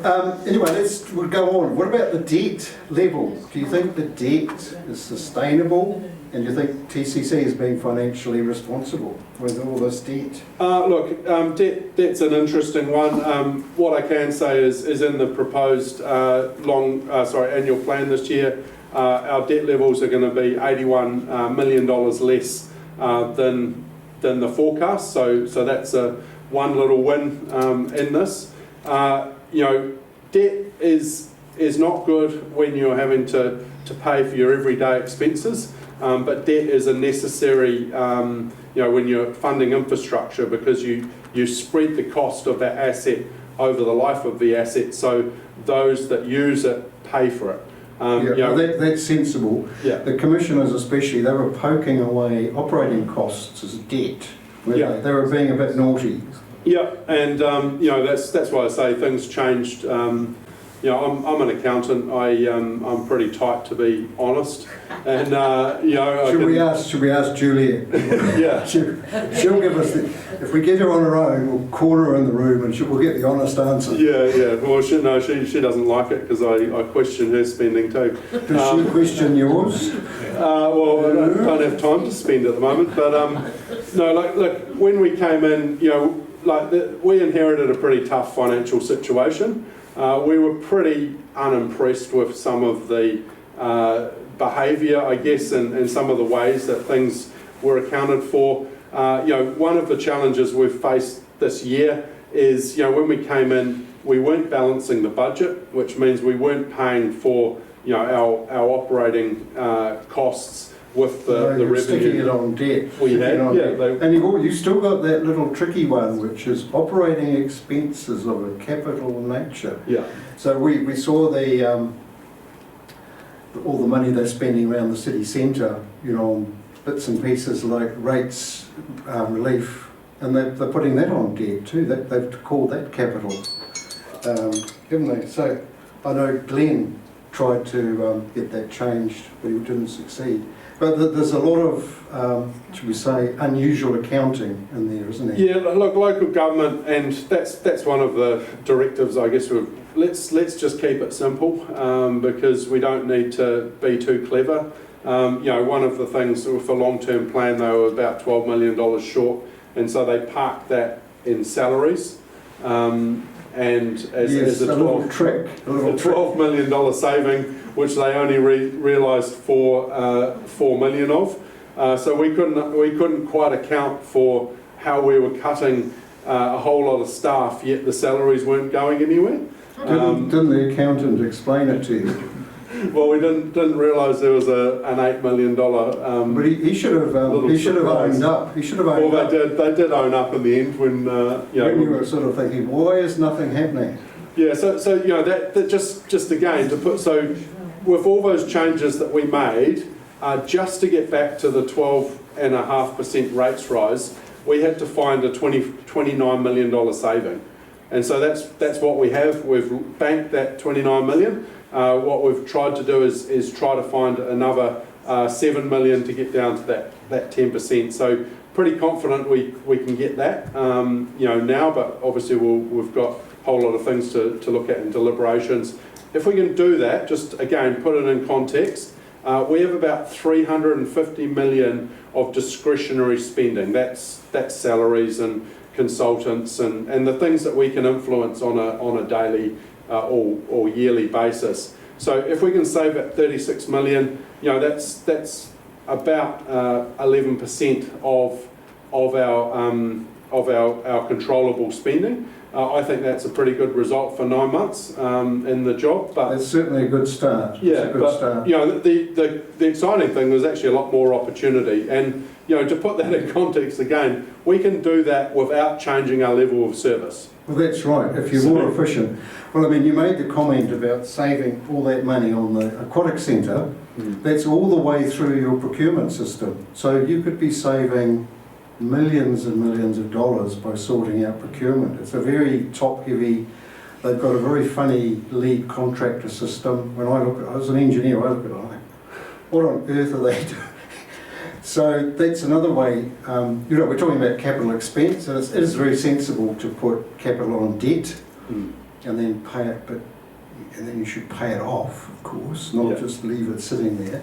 Anyway, we'll go on. What about the debt level? Do you think the debt is sustainable? And do you think TCC is being financially responsible with all this debt? Look, debt's an interesting one. What I can say is in the proposed annual plan this year, our debt levels are going to be $81 million less than the forecast. So that's one little win in this. Debt is not good when you're having to pay for your everyday expenses. But debt is a necessary, when you're funding infrastructure, because you spread the cost of that asset over the life of the asset, so those that use it pay for it. That's sensible. Yeah. The commissioners especially, they were poking away operating costs as debt. They were being a bit naughty. Yeah, and that's why I say things changed. I'm an accountant. I'm pretty tight, to be honest. And should we ask Julia? Yeah, she'll give us if we get her on her own, we'll corner her in the room and we'll get the honest answer. Yeah. Well, she doesn't like it because I question her spending too. Does she question yours? Well, I don't have time to spend at the moment. But look, when we came in, we inherited a pretty tough financial situation. We were pretty unimpressed with some of the behaviour, I guess, and some of the ways that things were accounted for. One of the challenges we've faced this year is, when we came in, we weren't balancing the budget, which means we weren't paying for, our operating costs with the revenue. Sticking it on debt. We had, and you still got that little tricky one, which is operating expenses of a capital nature. Yeah. So we saw all the money they're spending around the city centre, on bits and pieces like rates relief, and they're putting that on debt too. They've called that capital, haven't they? So I know Glenn tried to get that changed, but he didn't succeed. But there's a lot of, should we say, unusual accounting in there, isn't there? Yeah, look, local government, and that's one of the directives, I guess. Let's just keep it simple, because we don't need to be too clever. One of the things with the long-term plan, they were about $12 million short, and so they parked that in salaries. And as a $12 million saving, which they only realised $4 million of. So we couldn't quite account for how we were cutting a whole lot of staff, yet the salaries weren't going anywhere. Didn't the accountant explain it to you? Well, we didn't realise there was an $8 million. But he should have owned up. He should have owned up. They did own up in the end when when you were sort of thinking, why is nothing happening? Yeah. So that just again to put with all those changes that we made, just to get back to the 12.5% rates rise, we had to find a $29 million saving. And so that's what we have. We've banked that $29 million. What we've tried to do is try to find another $7 million to get down to that 10%. So pretty confident we can get that now, but obviously we've got a whole lot of things to look at in deliberations. If we can do that, just again put it in context, we have about $350 million of discretionary spending. That's salaries and consultants and the things that we can influence on a daily or yearly basis. So if we can save at 36 million, that's about 11% of our controllable spending. I think that's a pretty good result for 9 months in the job. But it's certainly a good start. Yeah, the exciting thing was actually a lot more opportunity. And to put that in context again, we can do that without changing our level of service. Well, that's right. If you're more efficient. Well, I mean, you made the comment about saving all that money on the aquatic centre. That's all the way through your procurement system. So you could be saving millions and millions of dollars by sorting out procurement. It's a very top-heavy. They've got a very funny lead contractor system. When I was an engineer, I look at it like, what on earth are they doing? So that's another way. We're talking about capital expense, and it is very sensible to put capital on debt. and then pay it, and then you should pay it off, of course, not just leave it sitting there.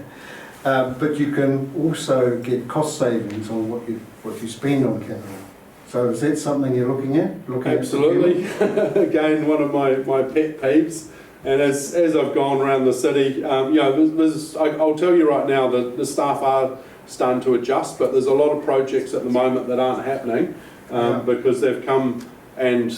But you can also get cost savings on what you spend on capital. So is that something you're looking at? Absolutely. Again, one of my pet peeves. And as I've gone around the city, I'll tell you right now that the staff are starting to adjust, but there's a lot of projects at the moment that aren't happening because they've come and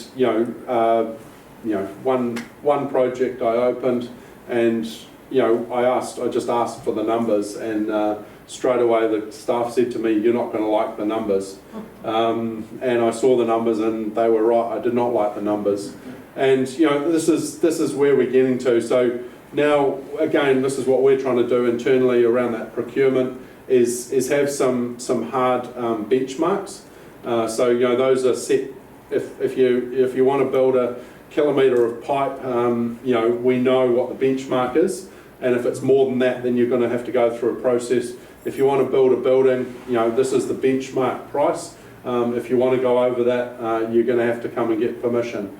one project I opened and I just asked for the numbers, and straight away the staff said to me, "You're not going to like the numbers." And I saw the numbers and they were right. I did not like the numbers. And this is where we're getting to. So now again, this is what we're trying to do internally around that procurement is have some hard benchmarks. So those are set. If you want to build a kilometre of pipe, we know what the benchmark is, and if it's more than that, then you're going to have to go through a process. If you want to build a building, this is the benchmark price. If you want to go over that, you're going to have to come and get permission.